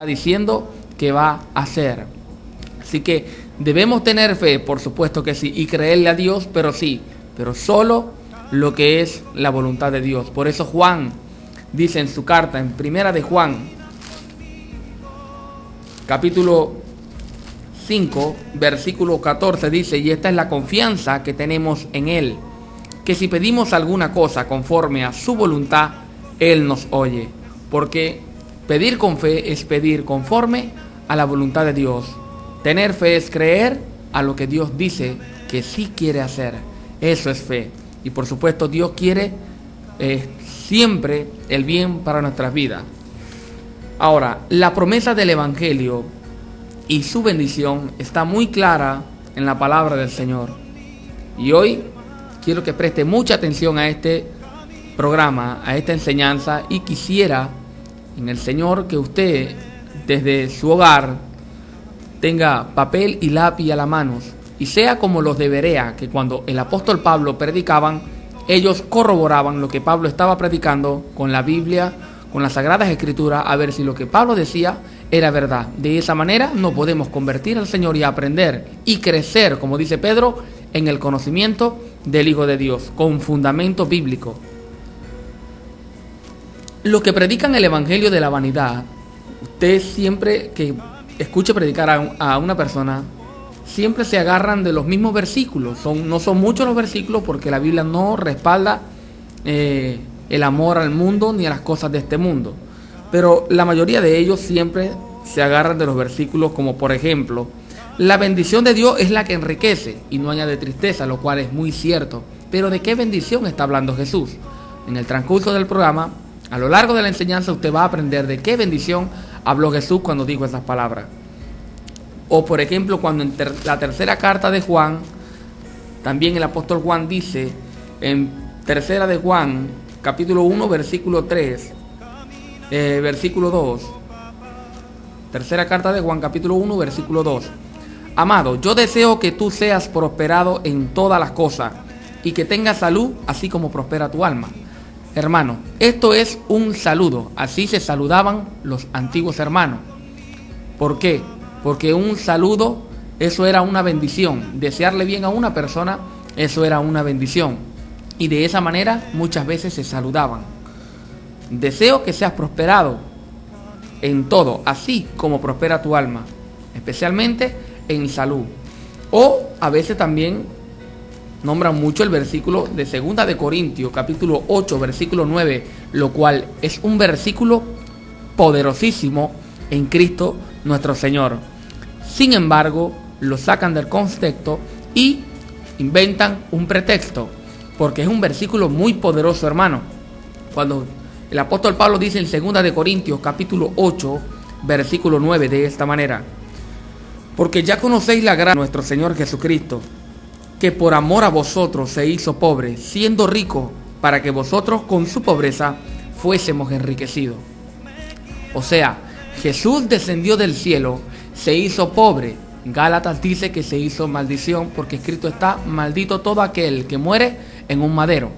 diciendo que va a hacer. Así que debemos tener fe, por supuesto que sí, y creerle a Dios, pero solo lo que es la voluntad de Dios. Por eso Juan dice en su carta, en Primera de Juan, capítulo 5, versículo 14, dice: y esta es la confianza que tenemos en Él, que si pedimos alguna cosa conforme a su voluntad, Él nos oye. Porque pedir con fe es pedir conforme a la voluntad de Dios. Tener fe es creer a lo que Dios dice que sí quiere hacer. Eso es fe. Y por supuesto Dios quiere siempre el bien para nuestras vidas. Ahora, la promesa del Evangelio y su bendición está muy clara en la palabra del Señor. Y hoy quiero que preste mucha atención a este programa, a esta enseñanza, y quisiera en el Señor que usted desde su hogar tenga papel y lápiz a la mano y sea como los de Berea, que cuando el apóstol Pablo predicaban, ellos corroboraban lo que Pablo estaba predicando con la Biblia, con las Sagradas Escrituras, a ver si lo que Pablo decía era verdad. De esa manera nos podemos convertir al Señor y aprender y crecer, como dice Pedro, en el conocimiento del Hijo de Dios, con fundamento bíblico. Los que predican el Evangelio de la vanidad, usted siempre que escuche predicar a una persona, siempre se agarran de los mismos versículos. No son muchos los versículos porque la Biblia no respalda el amor al mundo ni a las cosas de este mundo. Pero la mayoría de ellos siempre se agarran de los versículos como, por ejemplo, la bendición de Dios es la que enriquece y no añade tristeza, lo cual es muy cierto. Pero ¿de qué bendición está hablando Jesús? En el transcurso del programa, a lo largo de la enseñanza, usted va a aprender de qué bendición habló Jesús cuando dijo esas palabras. O por ejemplo, cuando en la tercera carta de Juan, también el apóstol Juan dice, en tercera de Juan, capítulo 1, versículo 3, versículo 2. Tercera carta de Juan, capítulo 1, versículo 2. Amado, yo deseo que tú seas prosperado en todas las cosas y que tengas salud, así como prospera tu alma. Hermano, esto es un saludo. Así se saludaban los antiguos hermanos. ¿Por qué? Porque un saludo, eso era una bendición. Desearle bien a una persona, eso era una bendición. Y de esa manera muchas veces se saludaban. Deseo que seas prosperado en todo, así como prospera tu alma, especialmente en salud. O a veces también nombran mucho el versículo de 2 de Corintios, capítulo 8, versículo 9, lo cual es un versículo poderosísimo en Cristo nuestro Señor. Sin embargo, lo sacan del contexto y inventan un pretexto, porque es un versículo muy poderoso, hermano. Cuando el apóstol Pablo dice en 2 de Corintios, capítulo 8, versículo 9, de esta manera: porque ya conocéis la gracia de nuestro Señor Jesucristo, que por amor a vosotros se hizo pobre, siendo rico, para que vosotros con su pobreza fuésemos enriquecidos. O sea, Jesús descendió del cielo, se hizo pobre. Gálatas dice que se hizo maldición, porque escrito está: maldito todo aquel que muere en un madero.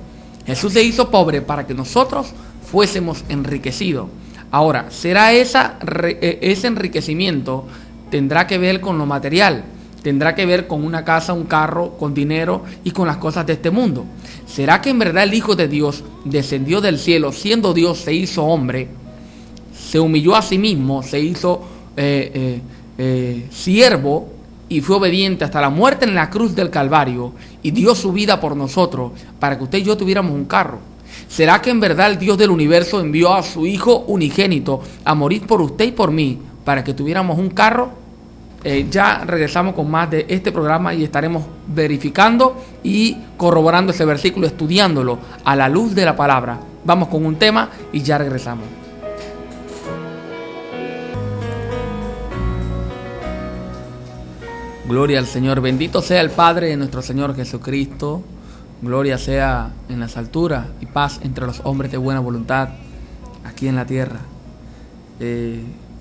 Jesús se hizo pobre para que nosotros fuésemos enriquecidos. Ahora, ¿será ese enriquecimiento tendrá que ver con lo material? Tendrá que ver con una casa, un carro, con dinero y con las cosas de este mundo. ¿Será que en verdad el Hijo de Dios descendió del cielo, siendo Dios, se hizo hombre, se humilló a sí mismo, se hizo siervo y fue obediente hasta la muerte en la cruz del Calvario y dio su vida por nosotros para que usted y yo tuviéramos un carro? ¿Será que en verdad el Dios del universo envió a su Hijo unigénito a morir por usted y por mí para que tuviéramos un carro? Ya regresamos con más de este programa y estaremos verificando y corroborando ese versículo, estudiándolo a la luz de la palabra. Vamos con un tema y ya regresamos. Gloria al Señor. Bendito sea el Padre de nuestro Señor Jesucristo. Gloria sea en las alturas y paz entre los hombres de buena voluntad aquí en la tierra.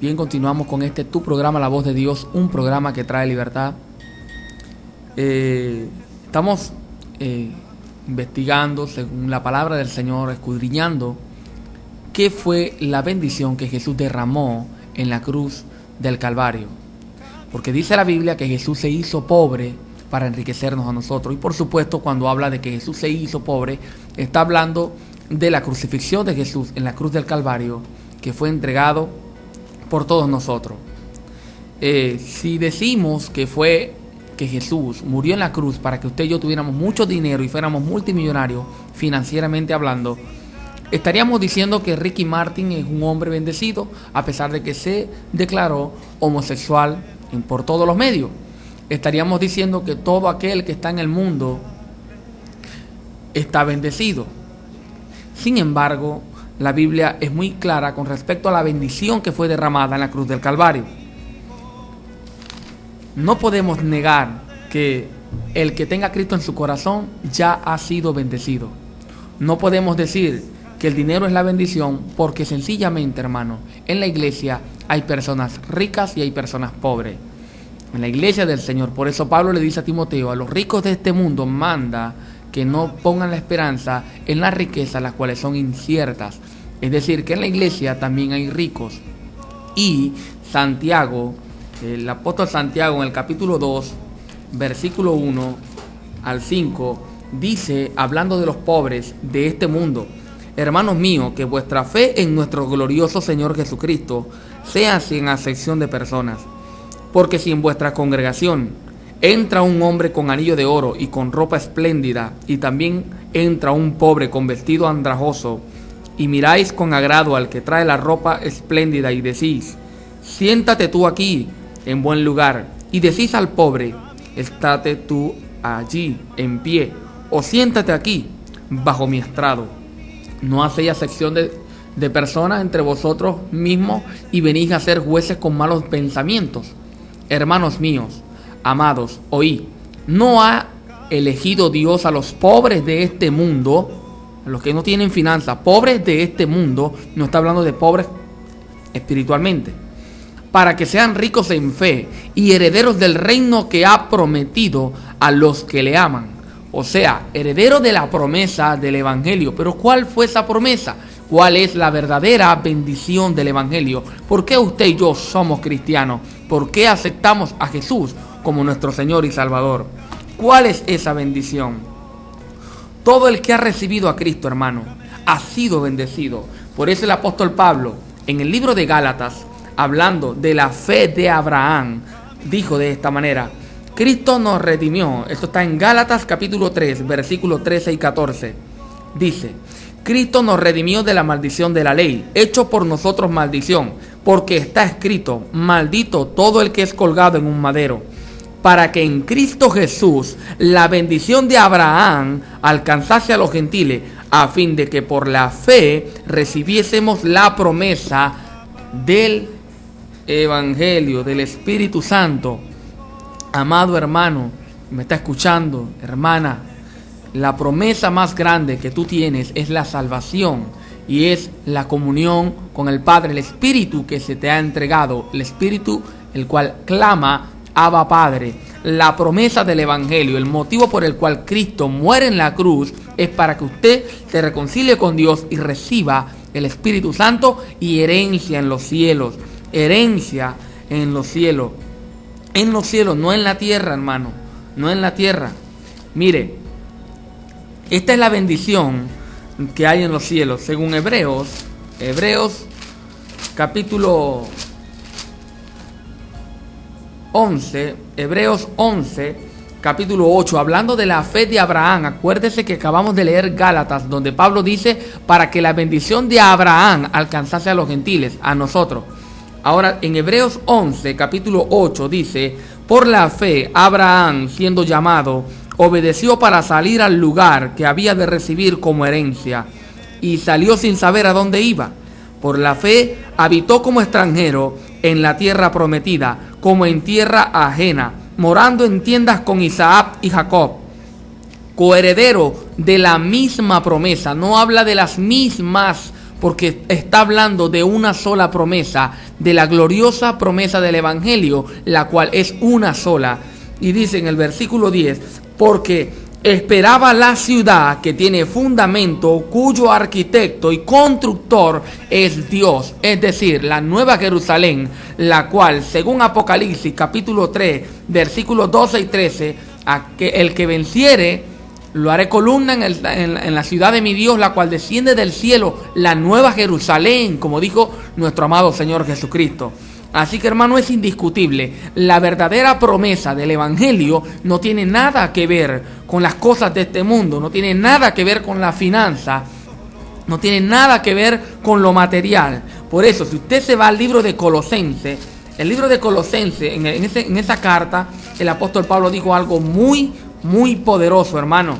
Bien, continuamos con tu programa La Voz de Dios, un programa que trae libertad. Estamos investigando según la palabra del Señor, escudriñando qué fue la bendición que Jesús derramó en la cruz del Calvario. Porque dice la Biblia que Jesús se hizo pobre para enriquecernos a nosotros. Y por supuesto, cuando habla de que Jesús se hizo pobre, está hablando de la crucifixión de Jesús en la cruz del Calvario, que fue entregado por todos nosotros. Si decimos que Jesús murió en la cruz para que usted y yo tuviéramos mucho dinero y fuéramos multimillonarios financieramente hablando, estaríamos diciendo que Ricky Martin es un hombre bendecido, a pesar de que se declaró homosexual por todos los medios. Estaríamos diciendo que todo aquel que está en el mundo está bendecido. Sin embargo, la Biblia es muy clara con respecto a la bendición que fue derramada en la cruz del Calvario. No podemos negar que el que tenga a Cristo en su corazón ya ha sido bendecido. No podemos decir que el dinero es la bendición, porque sencillamente, hermano, en la iglesia hay personas ricas y hay personas pobres. En la iglesia del Señor, por eso Pablo le dice a Timoteo, a los ricos de este mundo manda que no pongan la esperanza en las riquezas, las cuales son inciertas. Es decir, que en la iglesia también hay ricos. Y Santiago, el apóstol Santiago, en el capítulo 2, versículo 1 al 5, dice, hablando de los pobres de este mundo: hermanos míos, que vuestra fe en nuestro glorioso Señor Jesucristo sea sin acepción de personas. Porque si en vuestra congregación entra un hombre con anillo de oro y con ropa espléndida, y también entra un pobre con vestido andrajoso, y miráis con agrado al que trae la ropa espléndida y decís: siéntate tú aquí en buen lugar, y decís al pobre: estate tú allí en pie, o siéntate aquí bajo mi estrado. No hacéis acepción de personas entre vosotros mismos, y venís a ser jueces con malos pensamientos. Hermanos míos, amados, oíd, ¿no ha elegido Dios a los pobres de este mundo, a los que no tienen finanzas, pobres de este mundo? No está hablando de pobres espiritualmente, para que sean ricos en fe y herederos del reino que ha prometido a los que le aman. O sea, herederos de la promesa del Evangelio. Pero ¿cuál fue esa promesa? ¿Cuál es la verdadera bendición del Evangelio? ¿Por qué usted y yo somos cristianos? ¿Por qué aceptamos a Jesús como nuestro Señor y Salvador? ¿Cuál es esa bendición? Todo el que ha recibido a Cristo, hermano, ha sido bendecido. Por eso el apóstol Pablo, en el libro de Gálatas, hablando de la fe de Abraham, dijo de esta manera: Cristo nos redimió. Esto está en Gálatas capítulo 3, versículos 13 y 14. Dice: Cristo nos redimió de la maldición de la ley, hecho por nosotros maldición, porque está escrito: maldito todo el que es colgado en un madero, para que en Cristo Jesús la bendición de Abraham alcanzase a los gentiles, a fin de que por la fe recibiésemos la promesa del Evangelio, del Espíritu Santo. Amado hermano, me está escuchando, hermana, la promesa más grande que tú tienes es la salvación y es la comunión con el Padre, el Espíritu que se te ha entregado, el Espíritu el cual clama: Abba Padre. La promesa del Evangelio, el motivo por el cual Cristo muere en la cruz, es para que usted se reconcilie con Dios y reciba el Espíritu Santo y herencia en los cielos. Herencia en los cielos. En los cielos, no en la tierra, hermano. No en la tierra. Mire, esta es la bendición que hay en los cielos. Según Hebreos capítulo 11, Hebreos 11, capítulo 8, hablando de la fe de Abraham. Acuérdese que acabamos de leer Gálatas, donde Pablo dice: para que la bendición de Abraham alcanzase a los gentiles, a nosotros. Ahora, en Hebreos 11, capítulo 8, dice: por la fe, Abraham, siendo llamado, obedeció para salir al lugar que había de recibir como herencia, y salió sin saber a dónde iba. Por la fe, habitó como extranjero en la tierra prometida, como en tierra ajena, morando en tiendas con Isaac y Jacob, coheredero de la misma promesa. No habla de las mismas, porque está hablando de una sola promesa, de la gloriosa promesa del Evangelio, la cual es una sola. Y dice en el versículo 10: porque esperaba la ciudad que tiene fundamento, cuyo arquitecto y constructor es Dios, es decir, la nueva Jerusalén, la cual, según Apocalipsis capítulo 3, versículos 12 y 13, el que venciere, lo haré columna en la ciudad de mi Dios, la cual desciende del cielo, la nueva Jerusalén, como dijo nuestro amado Señor Jesucristo. Así que, hermano, es indiscutible. La verdadera promesa del Evangelio no tiene nada que ver con las cosas de este mundo, no tiene nada que ver con la finanza, no tiene nada que ver con lo material. Por eso, si usted se va al libro de Colosenses, el libro de Colosenses, en esa carta, el apóstol Pablo dijo algo muy, muy poderoso, hermano,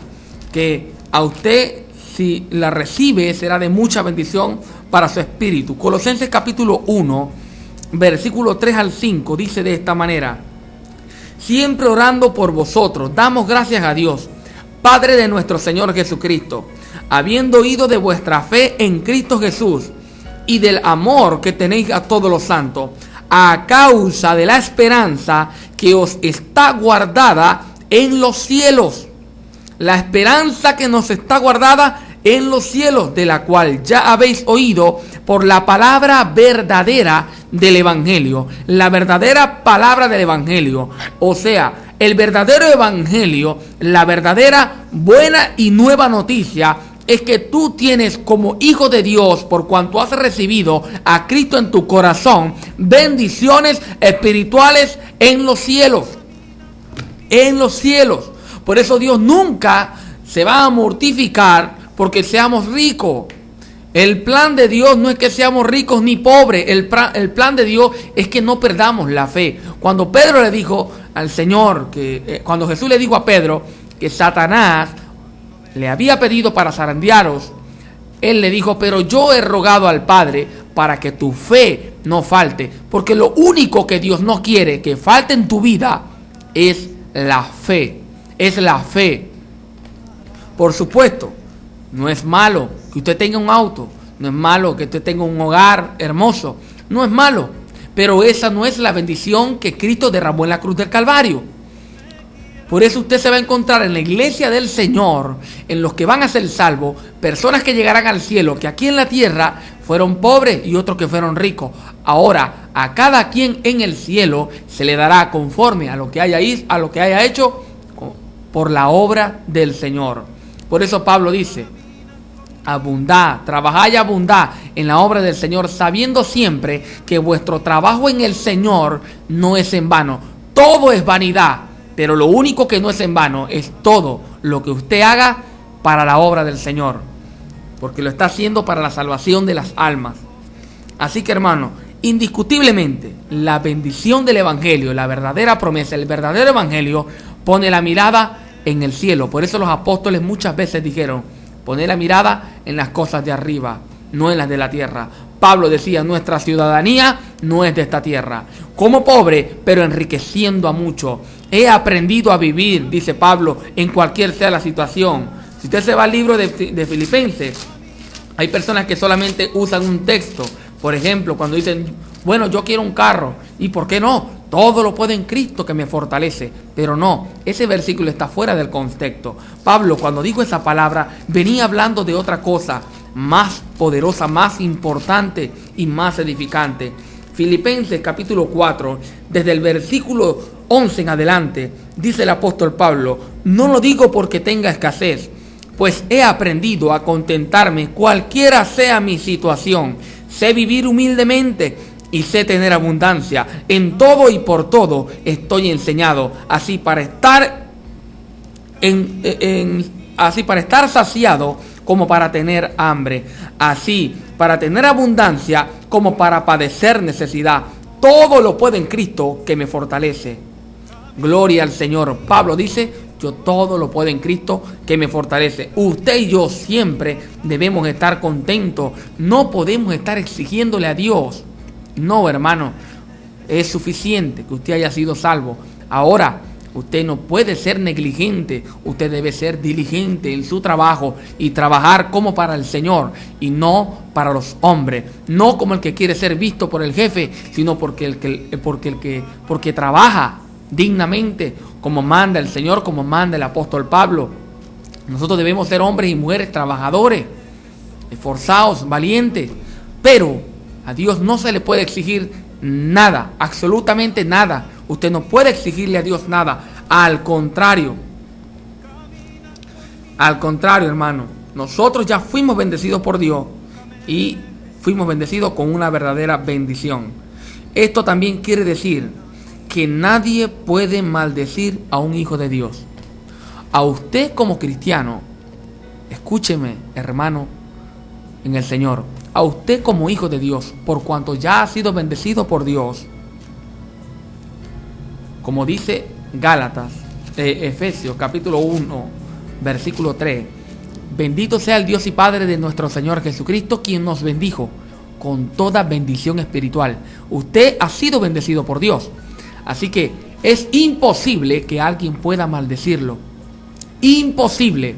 que a usted, si la recibe, será de mucha bendición para su espíritu. Colosenses capítulo 1, versículo 3 al 5, dice de esta manera: siempre orando por vosotros, damos gracias a Dios, Padre de nuestro Señor Jesucristo, habiendo oído de vuestra fe en Cristo Jesús y del amor que tenéis a todos los santos, a causa de la esperanza que os está guardada en los cielos. La esperanza que nos está guardada en los cielos, de la cual ya habéis oído por la palabra verdadera del Evangelio. La verdadera palabra del Evangelio, o sea, el verdadero Evangelio, la verdadera buena y nueva noticia, es que tú tienes como hijo de Dios, por cuanto has recibido a Cristo en tu corazón, bendiciones espirituales en los cielos. En los cielos. Por eso Dios nunca se va a mortificar porque seamos ricos. El plan de Dios no es que seamos ricos ni pobres. El plan de Dios es que no perdamos la fe. Cuando Pedro le dijo al Señor, cuando Jesús le dijo a Pedro que Satanás le había pedido para zarandearos, él le dijo: pero yo he rogado al Padre para que tu fe no falte. Porque lo único que Dios no quiere que falte en tu vida es la fe. Es la fe. Por supuesto, no es malo que usted tenga un auto, no es malo que usted tenga un hogar hermoso, no es malo, pero esa no es la bendición que Cristo derramó en la cruz del Calvario. Por eso usted se va a encontrar en la iglesia del Señor, en los que van a ser salvos, personas que llegarán al cielo, que aquí en la tierra fueron pobres y otros que fueron ricos. Ahora, a cada quien en el cielo se le dará conforme a lo que haya hecho por la obra del Señor. Por eso Pablo dice: abundad, trabajad y abundad en la obra del Señor, sabiendo siempre que vuestro trabajo en el Señor no es en vano. Todo es vanidad, pero lo único que no es en vano es todo lo que usted haga para la obra del Señor, porque lo está haciendo para la salvación de las almas. Así que, hermano, indiscutiblemente la bendición del Evangelio, la verdadera promesa, el verdadero Evangelio pone la mirada en el cielo. Por eso los apóstoles muchas veces dijeron: poner la mirada en las cosas de arriba, no en las de la tierra. Pablo decía: nuestra ciudadanía no es de esta tierra. Como pobre, pero enriqueciendo a muchos. He aprendido a vivir, dice Pablo, en cualquier sea la situación. Si usted se va al libro de Filipenses, hay personas que solamente usan un texto. Por ejemplo, cuando dicen: bueno, yo quiero un carro. ¿Y por qué no? Todo lo puedo en Cristo que me fortalece. Pero no, ese versículo está fuera del contexto. Pablo, cuando dijo esa palabra, venía hablando de otra cosa más poderosa, más importante y más edificante. Filipenses capítulo 4, desde el versículo 11 en adelante, dice el apóstol Pablo: no lo digo porque tenga escasez, pues he aprendido a contentarme cualquiera sea mi situación. Sé vivir humildemente y sé tener abundancia. En todo y por todo estoy enseñado, así para estar saciado como para tener hambre, así para tener abundancia como para padecer necesidad. Todo lo puedo en Cristo que me fortalece. Gloria al Señor. Pablo dice: yo todo lo puedo en Cristo que me fortalece. Usted y yo siempre debemos estar contentos. No podemos estar exigiéndole a Dios. No, hermano, es suficiente que usted haya sido salvo. Ahora, usted no puede ser negligente. Usted debe ser diligente en su trabajo y trabajar como para el Señor y no para los hombres. No como el que quiere ser visto por el jefe, sino porque trabaja dignamente, como manda el Señor, como manda el apóstol Pablo. Nosotros debemos ser hombres y mujeres trabajadores, esforzados, valientes, pero a Dios no se le puede exigir nada, absolutamente nada. Usted no puede exigirle a Dios nada. Al contrario, hermano, nosotros ya fuimos bendecidos por Dios y fuimos bendecidos con una verdadera bendición. Esto también quiere decir que nadie puede maldecir a un hijo de Dios. A usted como cristiano, escúcheme, hermano, en el Señor, a usted como hijo de Dios, por cuanto ya ha sido bendecido por Dios, como dice Efesios capítulo 1, versículo 3, bendito sea el Dios y Padre de nuestro Señor Jesucristo, quien nos bendijo con toda bendición espiritual. Usted ha sido bendecido por Dios, así que es imposible que alguien pueda maldecirlo. Imposible.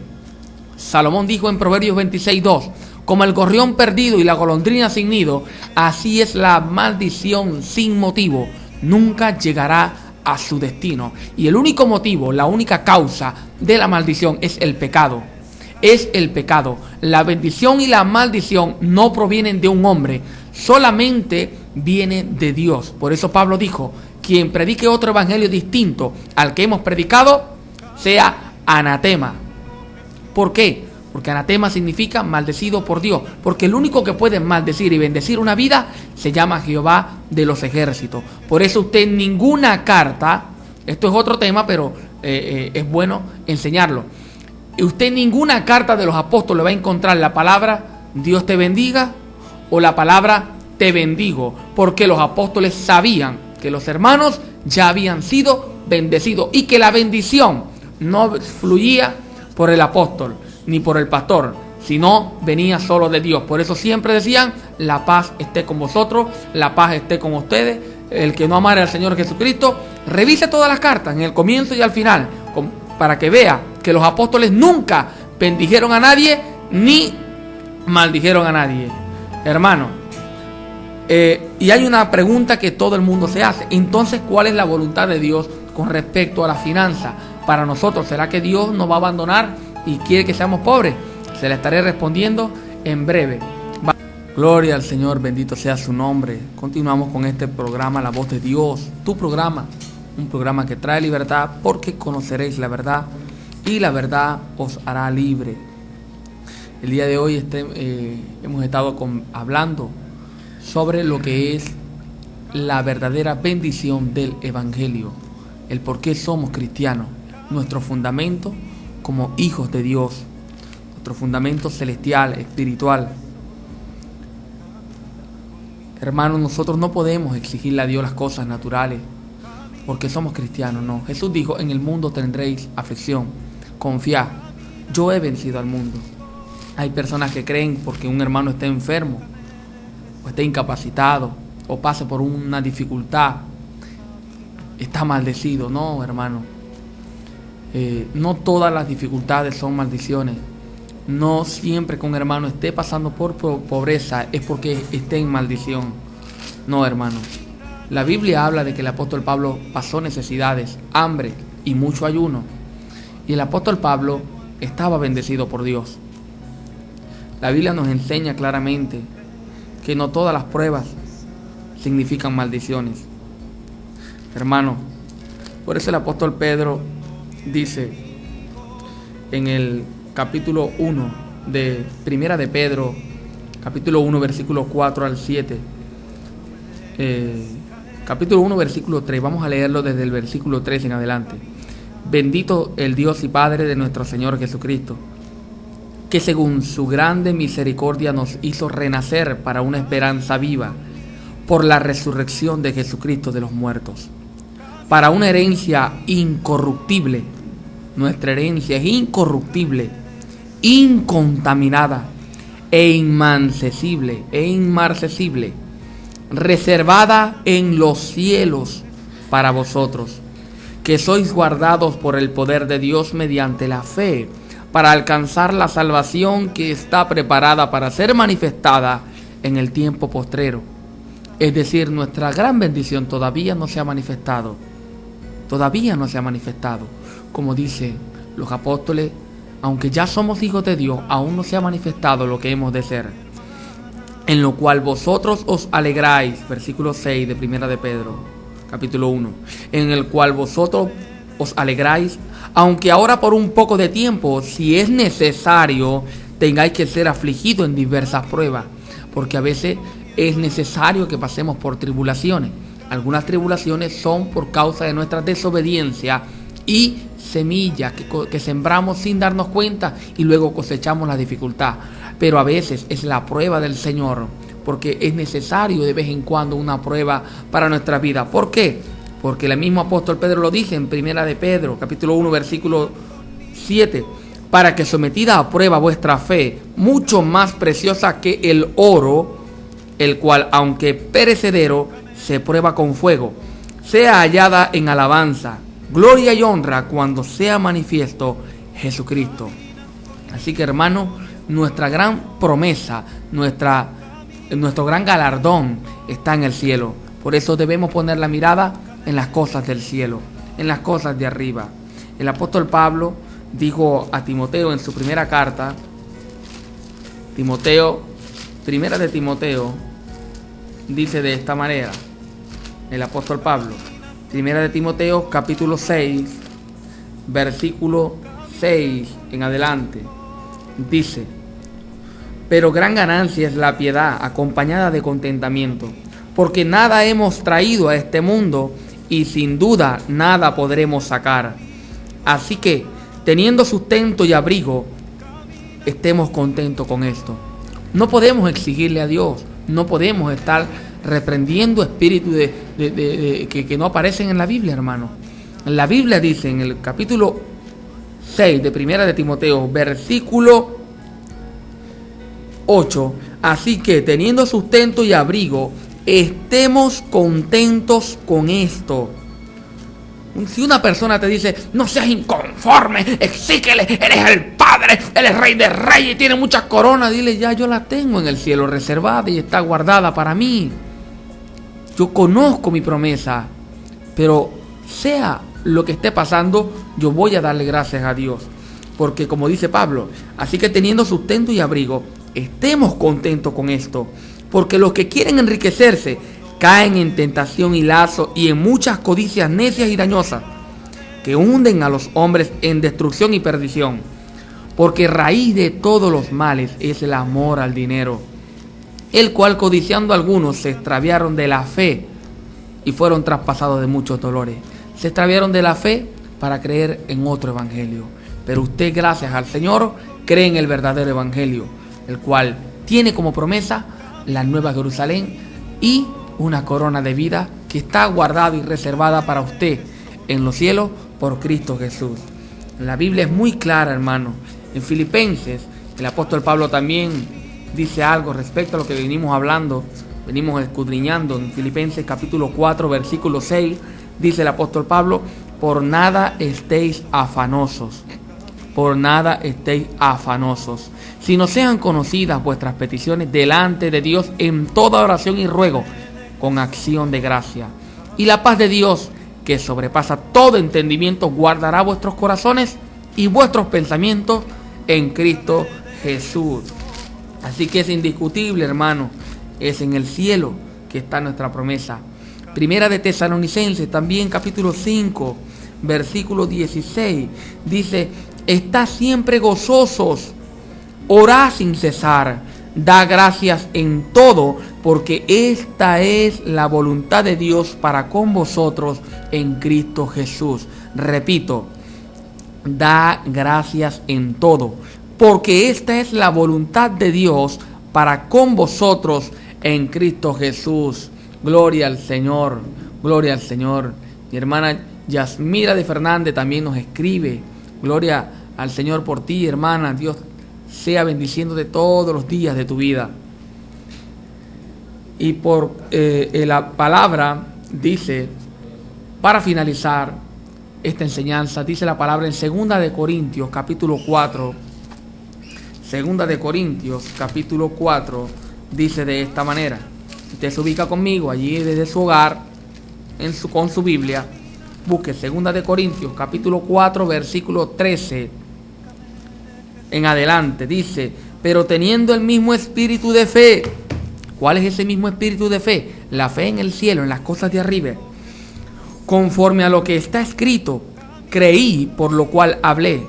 Salomón dijo en Proverbios 26:2, como el gorrión perdido y la golondrina sin nido, así es la maldición sin motivo, nunca llegará a su destino. Y el único motivo, la única causa de la maldición es el pecado. Es el pecado. La bendición y la maldición no provienen de un hombre, solamente viene de Dios. Por eso Pablo dijo, quien predique otro evangelio distinto al que hemos predicado, sea anatema. ¿Por qué? Porque anatema significa maldecido por Dios. Porque el único que puede maldecir y bendecir una vida se llama Jehová de los ejércitos. Por eso usted en ninguna carta, esto es otro tema, pero es bueno enseñarlo. Usted en ninguna carta de los apóstoles va a encontrar la palabra Dios te bendiga o la palabra te bendigo. Porque los apóstoles sabían que los hermanos ya habían sido bendecidos y que la bendición no fluía por el apóstol ni por el pastor, sino venía solo de Dios. Por eso siempre decían, la paz esté con vosotros, la paz esté con ustedes. El que no amare al Señor Jesucristo, revise todas las cartas, en el comienzo y al final, para que vea que los apóstoles nunca bendijeron a nadie, ni maldijeron a nadie. Hermano, y hay una pregunta que todo el mundo se hace. Entonces, ¿cuál es la voluntad de Dios con respecto a la finanza para nosotros? ¿Será que Dios nos va a abandonar y quiere que seamos pobres? Se le estaré respondiendo en breve. Gloria al Señor, bendito sea su nombre. Continuamos con este programa, La Voz de Dios, tu programa, un programa que trae libertad, porque conoceréis la verdad y la verdad os hará libre. El día de hoy hemos estado hablando sobre lo que es la verdadera bendición del Evangelio, el por qué somos cristianos, nuestro fundamento como hijos de Dios, nuestro fundamento celestial, espiritual. Hermanos, nosotros no podemos exigirle a Dios las cosas naturales porque somos cristianos, no. Jesús dijo, en el mundo tendréis aflicción, confiad, yo he vencido al mundo. Hay personas que creen porque un hermano esté enfermo, o esté incapacitado, o pase por una dificultad, está maldecido. No, hermano. No todas las dificultades son maldiciones. No siempre que un hermano esté pasando por pobreza es porque esté en maldición. No, hermano. La Biblia habla de que el apóstol Pablo pasó necesidades, hambre y mucho ayuno. Y el apóstol Pablo estaba bendecido por Dios. La Biblia nos enseña claramente que no todas las pruebas significan maldiciones. Hermano, por eso el apóstol Pedro dice en el capítulo 1 de Primera de Pedro, capítulo 1, versículo 4 al 7, capítulo 1, versículo 3, vamos a leerlo desde el versículo 3 en adelante. Bendito el Dios y Padre de nuestro Señor Jesucristo, que según su grande misericordia nos hizo renacer para una esperanza viva por la resurrección de Jesucristo de los muertos, para una herencia incorruptible. Nuestra herencia es incorruptible, incontaminada e inmarcesible, reservada en los cielos para vosotros, que sois guardados por el poder de Dios mediante la fe, para alcanzar la salvación que está preparada para ser manifestada en el tiempo postrero. Es decir, nuestra gran bendición todavía no se ha manifestado. Todavía no se ha manifestado. Como dicen los apóstoles, aunque ya somos hijos de Dios, aún no se ha manifestado lo que hemos de ser, en lo cual vosotros os alegráis, versículo 6 de Primera de Pedro, capítulo 1, en el cual vosotros os alegráis, aunque ahora por un poco de tiempo, si es necesario, tengáis que ser afligidos en diversas pruebas, porque a veces es necesario que pasemos por tribulaciones. Algunas tribulaciones son por causa de nuestra desobediencia y semillas que sembramos sin darnos cuenta y luego cosechamos la dificultad. Pero a veces es la prueba del Señor, porque es necesario de vez en cuando una prueba para nuestra vida. ¿Por qué? Porque el mismo apóstol Pedro lo dice en Primera de Pedro, capítulo 1, versículo 7, para que sometida a prueba vuestra fe, mucho más preciosa que el oro, el cual, aunque perecedero, se prueba con fuego, sea hallada en alabanza, gloria y honra cuando sea manifiesto Jesucristo. Así que, hermano, nuestra gran promesa, nuestro gran galardón está en el cielo. Por eso debemos poner la mirada en las cosas del cielo, en las cosas de arriba. El apóstol Pablo dijo a Timoteo en su primera carta, Primera de Timoteo, dice de esta manera, el apóstol Pablo, Primera de Timoteo, capítulo 6, versículo 6 en adelante, dice: pero gran ganancia es la piedad acompañada de contentamiento, porque nada hemos traído a este mundo y sin duda nada podremos sacar. Así que, teniendo sustento y abrigo, estemos contentos con esto. No podemos exigirle a Dios, no podemos estar reprendiendo espíritus que no aparecen en la Biblia, hermano. La Biblia dice en el capítulo 6 de Primera de Timoteo, versículo 8, así que teniendo sustento y abrigo, estemos contentos con esto. Si una persona te dice, no seas inconforme, exígele, eres el Padre, Él es Rey de Reyes y tiene muchas coronas, dile, ya yo la tengo en el cielo reservada y está guardada para mí. Yo conozco mi promesa, pero sea lo que esté pasando, yo voy a darle gracias a Dios. Porque como dice Pablo, así que teniendo sustento y abrigo, estemos contentos con esto. Porque los que quieren enriquecerse caen en tentación y lazo y en muchas codicias necias y dañosas, que hunden a los hombres en destrucción y perdición. Porque raíz de todos los males es el amor al dinero, el cual codiciando algunos se extraviaron de la fe y fueron traspasados de muchos dolores. Se extraviaron de la fe para creer en otro evangelio. Pero usted, gracias al Señor, cree en el verdadero evangelio, el cual tiene como promesa la nueva Jerusalén y una corona de vida que está guardada y reservada para usted en los cielos por Cristo Jesús. La Biblia es muy clara, hermano. En Filipenses, el apóstol Pablo también dice algo respecto a lo que venimos hablando, venimos escudriñando. En Filipenses capítulo 4, versículo 6, dice el apóstol Pablo: por nada estéis afanosos, por nada estéis afanosos, sino sean conocidas vuestras peticiones delante de Dios en toda oración y ruego, con acción de gracia. Y la paz de Dios, que sobrepasa todo entendimiento, guardará vuestros corazones y vuestros pensamientos en Cristo Jesús. Así que es indiscutible, hermano, es en el cielo que está nuestra promesa. Primera de Tesalonicenses, también capítulo 5, versículo 16, dice: estad siempre gozosos, orad sin cesar, da gracias en todo, porque esta es la voluntad de Dios para con vosotros en Cristo Jesús. Repito, da gracias en todo, porque esta es la voluntad de Dios para con vosotros en Cristo Jesús. Gloria al Señor, gloria al Señor. Mi hermana Yasmira de Fernández también nos escribe: gloria al Señor por ti, hermana. Dios sea bendiciéndote todos los días de tu vida. Y por la palabra dice, para finalizar esta enseñanza, dice la palabra en 2 de Corintios capítulo 4, 2 de Corintios capítulo 4, dice de esta manera. Usted se ubica conmigo allí desde su hogar, con su Biblia, busque 2 de Corintios capítulo 4, versículo 13. en adelante. Dice, pero teniendo el mismo espíritu de fe. ¿Cuál es ese mismo espíritu de fe? La fe en el cielo, en las cosas de arriba. Conforme a lo que está escrito, creí, por lo cual hablé.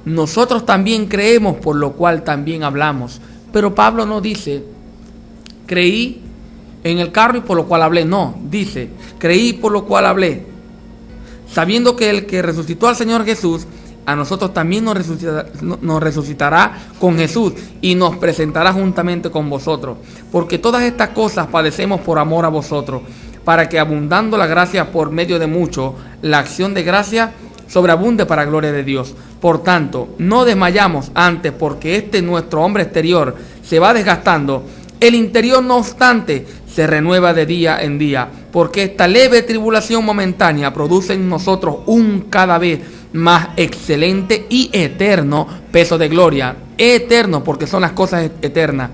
Nosotros también creemos, por lo cual también hablamos. Pero Pablo no dice, creí en el carro y por lo cual hablé. No, dice, creí por lo cual hablé. Sabiendo que el que resucitó al Señor Jesús, a nosotros también nos resucitará con Jesús y nos presentará juntamente con vosotros. Porque todas estas cosas padecemos por amor a vosotros, para que abundando la gracia por medio de mucho, la acción de gracia sobreabunde para gloria de Dios. Por tanto, no desmayamos antes, porque nuestro hombre exterior se va desgastando. El interior, no obstante, se renueva de día en día, porque esta leve tribulación momentánea produce en nosotros un cada vez más excelente y eterno peso de gloria. Eterno, porque son las cosas eternas.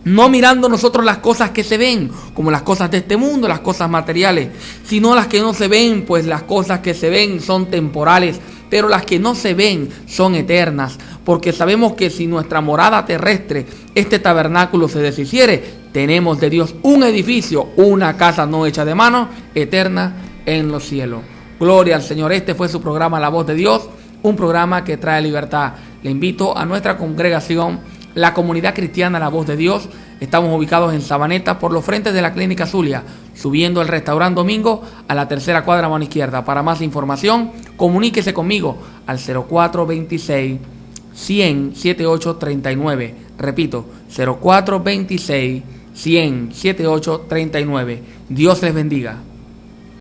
No mirando nosotros las cosas que se ven, como las cosas de este mundo, las cosas materiales, sino las que no se ven, pues las cosas que se ven son temporales, pero las que no se ven son eternas, porque sabemos que si nuestra morada terrestre, este tabernáculo, se deshiciere, tenemos de Dios un edificio, una casa no hecha de mano, eterna en los cielos. Gloria al Señor. Este fue su programa La Voz de Dios, un programa que trae libertad. Le invito a nuestra congregación, la Comunidad Cristiana La Voz de Dios. Estamos ubicados en Sabaneta, por los frentes de la Clínica Zulia, subiendo el restaurante Domingo a la tercera cuadra mano izquierda. Para más información, comuníquese conmigo al 0426 100 7839. Repito, 0426 100 7839. Dios les bendiga.